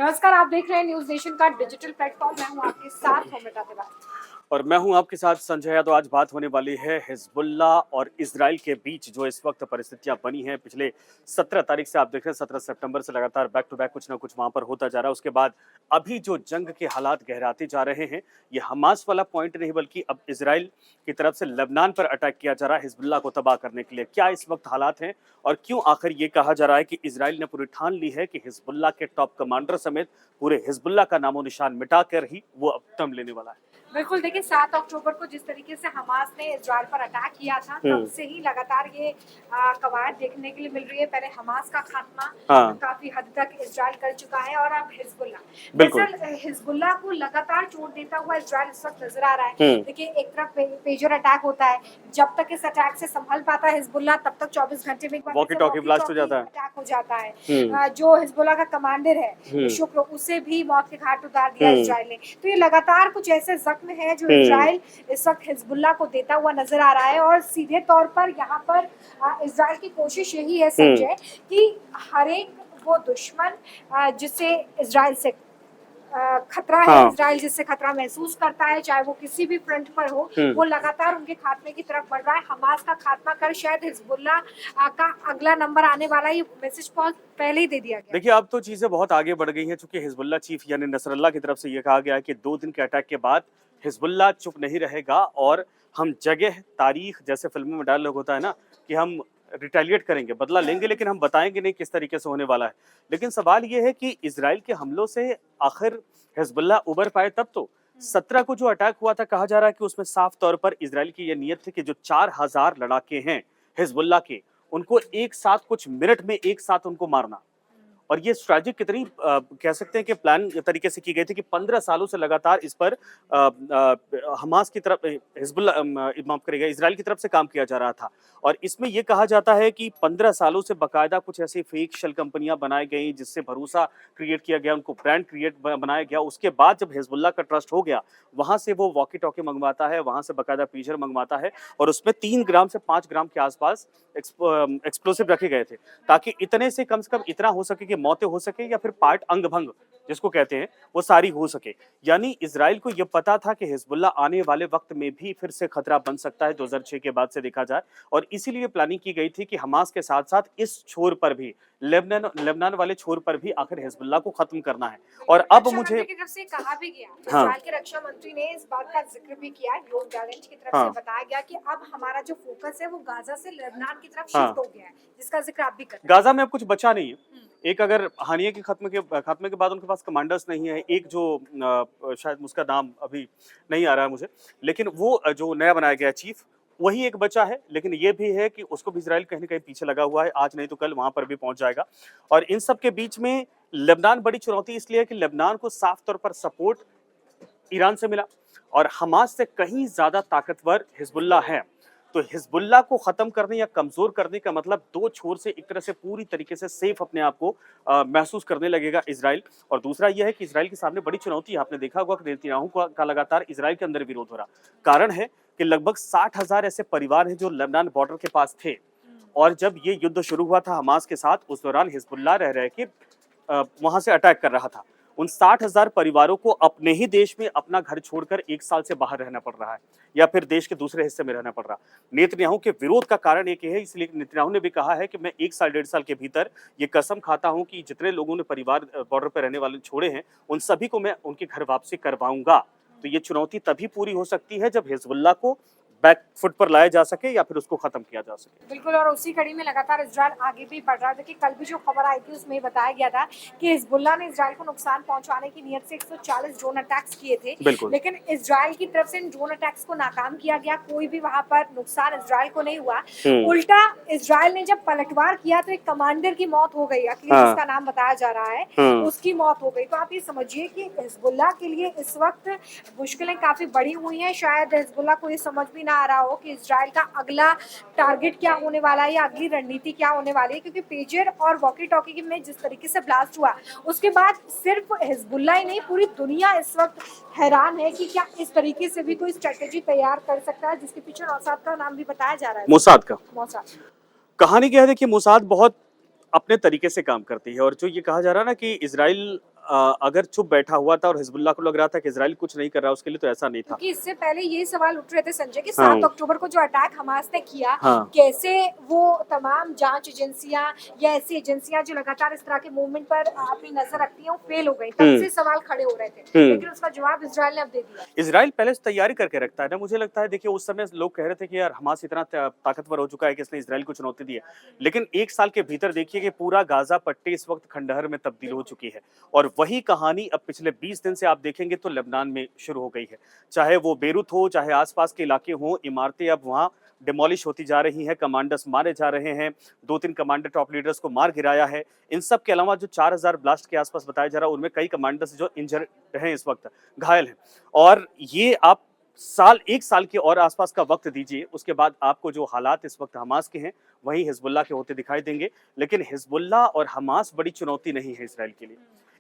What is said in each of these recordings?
नमस्कार, आप देख रहे हैं न्यूज नेशन का डिजिटल प्लेटफॉर्म। मैं हूं आपके साथ मोमिता तिवारी। और मैं हूं आपके साथ संजय। तो आज बात होने वाली है हिजबुल्ला और इजराइल के बीच जो इस वक्त परिस्थितियां बनी हैं। पिछले 17 तारीख से आप देख रहे हैं, 17 सितंबर से लगातार बैक टू बैक कुछ ना कुछ वहां पर होता जा रहा है। उसके बाद अभी जो जंग के हालात गहराते जा रहे हैं, ये हमास वाला पॉइंट नहीं बल्कि अब इजराइल की तरफ से लेबनान पर अटैक किया जा रहा है हिजबुल्ला को तबाह करने के लिए। क्या इस वक्त हालात हैं और क्यों आखिर ये कहा जा रहा है कि इजराइल ने पूरी ठान ली है कि हिजबुल्ला के टॉप कमांडर समेत पूरे हिजबुल्ला का नामो निशान मिटाकर ही वो अब दम लेने वाला है। बिल्कुल, देखिए 7 अक्टूबर को जिस तरीके से हमास ने इजराइल पर अटैक किया था, तब से ही लगातार ये कवायद देखने के लिए मिल रही है। पहले हमास का खात्मा काफी हद तक इजराइल कर चुका है और अब हिजबुल्ला। दरअसल हिजबुल्ला को लगातार चोट देता हुआ इजराइल इस वक्त नजर आ रहा है। देखिए, एक तरफ पेजर अटैक होता है, जब तक इस अटैक से संभल पाता है हिजबुल्ला, तब तक 24 घंटे में वॉकी टॉकी ब्लास्ट हो जाता है, अटैक हो जाता है। जो हिजबुल्ला का कमांडर है शुक्र, उसे भी मौत के घाट उतार दिया इजराइल ने। तो ये लगातार कुछ ऐसे जख्म है जो इजराइल इस वक्त हिजबुल्ला को देता हुआ नजर आ रहा है। और सीधे तौर पर यहाँ पर इजराइल की कोशिश यही है संजय कि हर एक वो दुश्मन जिससे इजराइल से खतरा है, इजराइल जिससे खतरा महसूस करता है, चाहे वो किसी भी फ्रंट पर हो, वो लगातार उनके खात्मे की तरफ बढ़ रहा है। हमास का खात्मा कर शायद हिजबुल्ला का अगला नंबर आने वाला, ये मैसेज बहुत पहले ही दे दिया गया। देखिए, अब तो चीजें बहुत आगे बढ़ गई हैं, चूंकि हिजबुल्ला चीफ यानी नसरल्ला की तरफ से ये कहा गया है कि 2 दिन के अटैक के बाद हिजबुल्ला चुप नहीं रहेगा और हम जगह तारीख, जैसे फिल्मों में डायलॉग होता है ना कि हम रिटेलिएट करेंगे, बदला लेंगे, लेकिन हम बताएंगे नहीं किस तरीके से होने वाला है। लेकिन सवाल ये है कि इजराइल के हमलों से आखिर हिजबुल्ला उबर पाए तब तो। 17 को जो अटैक हुआ था, कहा जा रहा है कि उसमें साफ तौर पर इजराइल की यह नीयत थी कि जो 4000 लड़ाके हैं हिजबुल्ला के, उनको एक साथ कुछ मिनट में एक साथ उनको मारना। और ये स्ट्रैटेजी कितनी कह सकते हैं कि प्लान तरीके से की गई थी कि 15 सालों से लगातार इस पर हमास की तरफ, हिजबुल्ला माफ करिएगा, इजराइल की तरफ से काम किया जा रहा था। और इसमें यह कहा जाता है कि 15 सालों से बाकायदा कुछ ऐसी फेक शेल कंपनियां बनाई गई जिससे भरोसा क्रिएट किया गया, उनको ब्रांड क्रिएट बनाया गया। उसके बाद जब हिजबुल्ला का ट्रस्ट हो गया, वहां से वो वॉकी टॉकी मंगवाता है, वहां से बाकायदा पेजर मंगवाता है और उसमें 3 ग्राम से 5 ग्राम के आसपास एक्सप्लोसिव रखे गए थे, ताकि इतने से कम इतना हो सके कि मौतें हो सके या फिर पार्ट अंग भंग जिसको कहते हैं वो सारी हो सके। यानी इजराइल को यह पता था कि हिजबुल्ला आने वाले वक्त में भी फिर से खतरा बन सकता है 2006 के बाद से देखा जाए, और इसीलिए प्लानिंग की गई थी कि हमास के साथ साथ इस छोर पर भी, लेबनान वाले छोर पर भी आखिर हिजबुल्ला को खत्म करना है। और अब मुझे की तरफ से कहा भी गया, इजराइल के रक्षा मंत्री ने इस बात का जिक्र भी किया, योव गैलेंट की तरफ से बताया गया कि अब हमारा जो फोकस है वो गाजा से लेबनान की तरफ शिफ्ट हो गया है, जिसका जिक्र आप भी कर रहे हैं। गाजा में अब कुछ बचा नहीं है। एक अगर हानिया के खात्मे के बाद उनके पास कमांडर्स नहीं है, एक जो शायद उसका नाम अभी नहीं आ रहा है मुझे, लेकिन वो जो नया बनाया गया चीफ, वही एक बचा है। लेकिन ये भी है कि उसको भी इजराइल कहीं न कहीं पीछे लगा हुआ है, आज नहीं तो कल वहां पर भी पहुंच जाएगा। और इन सब के बीच में लेबनान बड़ी चुनौती इसलिए है कि लेबनान को साफ तौर पर सपोर्ट ईरान से मिला और हमास से कहीं ज्यादा ताकतवर हिजबुल्ला है। तो हिजबुल्ला को खत्म करने या कमजोर करने का मतलब 2 छोर से एक तरह से पूरी तरीके से सेफ अपने आप को महसूस करने लगेगा इजराइल। और दूसरा यह है कि इजराइल के सामने बड़ी चुनौती है। आपने देखा होगा कि नेतन्याहू का लगातार इजराइल के अंदर विरोध हो रहा। कारण है कि लगभग 60,000 ऐसे परिवार हैं जो लेबनान बॉर्डर के पास थे, और जब ये युद्ध शुरू हुआ था हमास के साथ, उस दौरान हिजबुल्ला रह के वहां से अटैक कर रहा था। उन 60,000 परिवारों को अपने ही देश में अपना घर छोड़कर 1 साल से बाहर रहना पड़ रहा है या फिर देश के दूसरे हिस्से में रहना पड़ रहा। नेतन्याहू के विरोध का कारण एक है, इसलिए नेतन्याहू ने भी कहा है कि मैं 1 साल 1.5 साल के भीतर ये कसम खाता हूं कि जितने लोगों ने परिवार बॉर्डर पर रहने वाले छोड़े हैं, उन सभी को मैं उनके घर वापसी करवाऊंगा। तो ये चुनौती तभी पूरी हो सकती है जब हिजबुल्ला को बैक फुट पर लाया जा सके या फिर उसको खत्म किया जा सके। बिल्कुल, और उसी कड़ी में लगातार इजराइल आगे भी बढ़ रहा है। देखिए, कल भी जो खबर आई थी उसमें बताया गया था कि हिजबुल्ला ने इजराइल को नुकसान पहुंचाने की नियत से 140 ड्रोन अटैक्स किए थे, लेकिन इजराइल की तरफ से इन ड्रोन अटैक्स को नाकाम किया गया। कोई भी वहां पर नुकसान इजराइल को नहीं हुआ। उल्टा इजराइल ने जब पलटवार किया तो एक कमांडर की मौत हो गई, जिसका नाम बताया जा रहा है, उसकी मौत हो गई। तो आप ये समझिए कि हिजबुल्ला के लिए इस वक्त मुश्किलें काफी बढ़ी हुई हैं। शायद हिजबुल्ला को ये समझ भी ना आ रहा हो कि इजराइल का अगला टारगेट क्या होने वाला है या अगली रणनीति क्या होने वाली है, क्योंकि पेजर और वॉकी टॉकी में जिस तरीके से ब्लास्ट हुआ, उसके बाद सिर्फ हिजबुल्ला ही नहीं, पूरी दुनिया इस वक्त हैरान है कि क्या इस तरीके से भी कोई स्ट्रेटेजी तैयार कर सकता है, जिसके पीछे मोसाद का नाम भी बताया जा रहा है। मोसाद कहानी क्या है, देखिए मोसाद बहुत अपने तरीके से काम करती है। और जो ये कहा जा रहा है ना कि इजराइल अगर चुप बैठा हुआ था और हिजबुल्लाह को लग रहा था कि इजराइल कुछ नहीं कर रहा उसके लिए, तो ऐसा नहीं था। क्योंकि इससे पहले ये सवाल उठ रहे थे संजय कि हाँ। 7 अक्टूबर को जो अटैक हमास ने किया, हाँ। कैसे वो तमाम जांच एजेंसियां या ऐसी एजेंसियां जो लगातार इस तरह के मूवमेंट पर अपनी नजर रखती हैं वो फेल हो गई, तब से सवाल खड़े हो रहे थे, लेकिन उसका जवाब इजराइल ने अब दे दिया। इजराइल पहले से तैयारी करके रखता है ना, मुझे लगता है। देखिए उस समय लोग कह रहे थे कि यार हमास इतना ताकतवर हो चुका है कि इसने इजराइल को चुनौती दी है, लेकिन एक साल के भीतर देखिए कि पूरा गाजा पट्टी इस वक्त खंडहर में तब्दील हो चुकी है, और वही कहानी अब पिछले 20 दिन से आप देखेंगे तो लेबनान में शुरू हो गई है। चाहे वो बेरूत हो, चाहे आसपास के इलाके हों, इमारतें अब वहां डिमोलिश होती जा रही हैं, कमांडर्स मारे जा रहे हैं, 2-3 कमांडर टॉप लीडर्स को मार गिराया है। इन सब के अलावा जो 4000 ब्लास्ट के आसपास बताया जा रहा है, उनमें कई कमांडर्स जो इंजर्ड हैं, इस वक्त घायल हैं। और ये आप एक साल के और आसपास का वक्त दीजिए, उसके बाद आपको जो हालात इस वक्त हमास के हैं वही हिजबुल्लाह के होते दिखाई देंगे। लेकिन हिजबुल्लाह और हमास बड़ी चुनौती नहीं है इसराइल के लिए।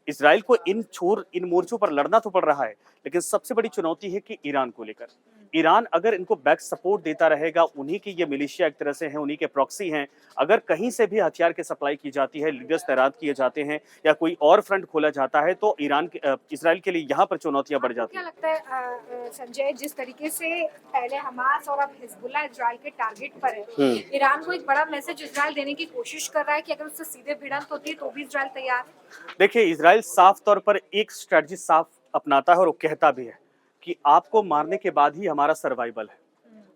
इसराइल को इन मोर्चों पर लड़ना तो पड़ रहा है, लेकिन सबसे बड़ी चुनौती है कि ईरान को लेकर। ईरान अगर इनको बैक सपोर्ट देता रहेगा, उन्हीं की ये मिलिशिया एक तरह से हैं, उन्हीं के प्रॉक्सी हैं, अगर कहीं से भी हथियार की सप्लाई की जाती है, लीडर्स तैनात किए जाते हैं या कोई और फ्रंट खोला जाता है, तो इसराइल के लिए यहाँ पर चुनौतियां बढ़ जाती हैं। क्या लगता है संजय, जिस तरीके से पहले हमास और अब हिजबुल्लाह इजराइल के टारगेट पर है, ईरान को एक बड़ा मैसेज इजराइल देने की कोशिश कर रहा है कि अगर उससे सीधे भिड़ंत होती है तो भी इजराइल तैयार है? देखिए इजराइल साफ तौर पर एक स्ट्रेटजी साफ अपनाता है और वो कहता भी है कि आपको मारने के बाद ही हमारा सर्वाइवल है।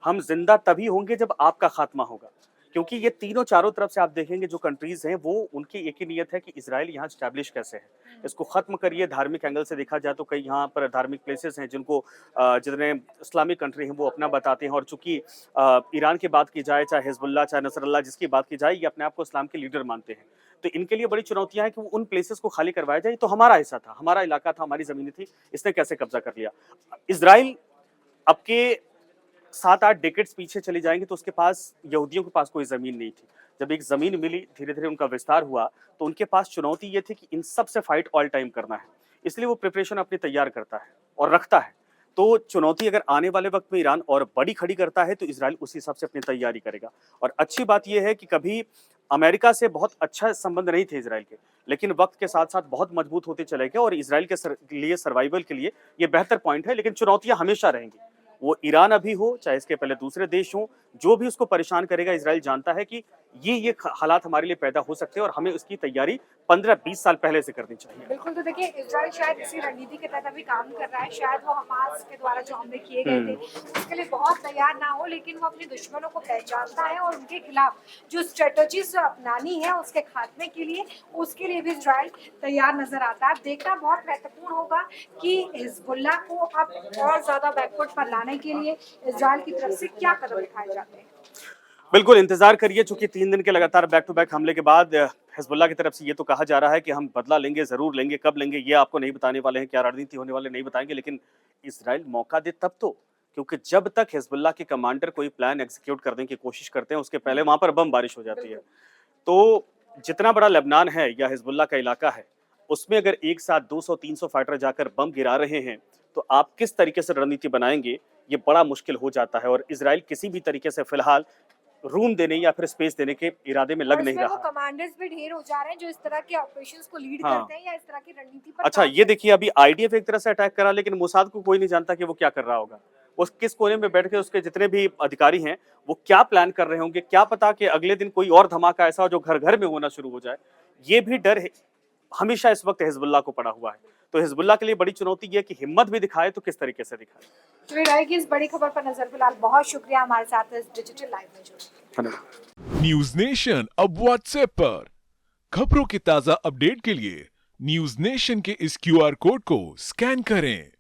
हम जिंदा तभी होंगे जब आपका खात्मा होगा, क्योंकि ये तीनों चारों तरफ से आप देखेंगे जो कंट्रीज हैं, वो उनकी एक ही नियत है कि इजराइल यहाँ स्टैब्लिश कैसे है, इसको खत्म करिए। धार्मिक एंगल से देखा जाए तो कई यहाँ पर धार्मिक प्लेसेस हैं जिनको जितने इस्लामिक कंट्री हैं वो अपना बताते हैं, और चूंकि ईरान की बात की जाए, चाहे हिजबुल्लाह चाहे नसरल्लाह, जिसकी बात की जाए, ये अपने आप को इस्लाम के लीडर मानते हैं। तो इनके लिए बड़ी चुनौतियां हैं कि वो उन प्लेसेस को खाली करवाया जाए। तो हमारा हिस्सा था, हमारा इलाका था, हमारी जमीन थी, इसने कैसे कब्जा कर लिया। इजराइल अब के 7-8 डेकेड्स पीछे चले जाएंगे तो उसके पास, यहूदियों के पास कोई जमीन नहीं थी। जब एक जमीन मिली, धीरे धीरे उनका विस्तार हुआ, तो उनके पास चुनौती ये थी कि इन सब से फाइट ऑल टाइम करना है, इसलिए वो प्रिपरेशन अपनी तैयार करता है और रखता है। तो चुनौती अगर आने वाले वक्त में ईरान और बड़ी खड़ी करता है तो इजराइल उसी हिसाब से अपनी तैयारी करेगा। और अच्छी बात यह है कि कभी अमेरिका से बहुत अच्छा संबंध नहीं थे इजराइल के, लेकिन वक्त के साथ साथ बहुत मजबूत होते चले गए, और इजराइल के लिए सर्वाइवल के लिए ये बेहतर पॉइंट है। लेकिन चुनौतियां हमेशा रहेंगी, वो ईरान अभी हो चाहे इसके पहले दूसरे देश हों, जो भी उसको परेशान करेगा, इजराइल जानता है कि ये हालात हमारे लिए पैदा हो सकते हैं और हमें उसकी तैयारी 15-20 साल पहले से करनी चाहिए। बिल्कुल। तो देखिए इजराइल शायद इसी रणनीति के तहत अभी काम कर रहा है, शायद वो हमास के द्वारा जो हमले किए गए थे उसके लिए बहुत तैयार ना हो, लेकिन वो अपने दुश्मनों को पहचानता है और उनके खिलाफ जो स्ट्रेटजीज अपनानी है उसके खात्मे के लिए, उसके लिए भी इजराइल तैयार नजर आता है। देखना बहुत महत्वपूर्ण होगा कि हिजबुल्लाह को अब और ज्यादा बैकवर्ड पर लाने के लिए इजराइल की तरफ से क्या कदम उठाए जाते हैं। बिल्कुल इंतजार करिए, चूंकि 3 दिन के लगातार बैक टू बैक हमले के बाद हिजबुल्लाह की तरफ से ये तो कहा जा रहा है कि हम बदला लेंगे, जरूर लेंगे। कब लेंगे ये आपको नहीं बताने वाले हैं, क्या रणनीति होने वाले नहीं बताएंगे, लेकिन इजराइल मौका दे तब तो, क्योंकि जब तक हिजबुल्लाह के कमांडर कोई प्लान एग्जीक्यूट करने की कोशिश करते हैं, उसके पहले वहां पर बम बारिश हो जाती है। तो जितना बड़ा लेबनान है या हिजबुल्लाह का इलाका है, उसमें अगर एक साथ 200-300 फाइटर जाकर बम गिरा रहे हैं, तो आप किस तरीके से रणनीति बनाएंगे, ये बड़ा मुश्किल हो जाता है। और इजराइल किसी भी तरीके से फिलहाल रूम देने या फिर स्पेस देने के इरादे में लग नहीं रहा। वो कमांडर्स भी ढेर हो जा रहे हैं जो इस तरह के ऑपरेशंस को लीड करते हैं या इस तरह की रणनीति पर। अच्छा ये देखिए, अभी आईडीएफ एक तरह से अटैक करा, लेकिन मोसाद को कोई नहीं जानता कि वो क्या कर रहा होगा। वो किस कोने में बैठ के उसके जितने भी अधिकारी हैं वो क्या प्लान कर रहे होंगे, क्या पता कि अगले दिन कोई और धमाका ऐसा हो जो घर घर में होना शुरू हो जाए। ये भी डर है हमेशा इस वक्त हिजबुल्लाह को पड़ा हुआ है। तो हिजबुल्लाह के लिए बड़ी चुनौती ये है कि हिम्मत भी दिखाए तो किस तरीके से दिखाए। चलिए रहेगी इस बड़ी खबर पर नजर। फिलहाल बहुत शुक्रिया हमारे साथ इस डिजिटल लाइव में जुड़ने। न्यूज नेशन अब व्हाट्सएप पर खबरों के ताजा अपडेट के लिए न्यूज नेशन के इस QR कोड को स्कैन करें।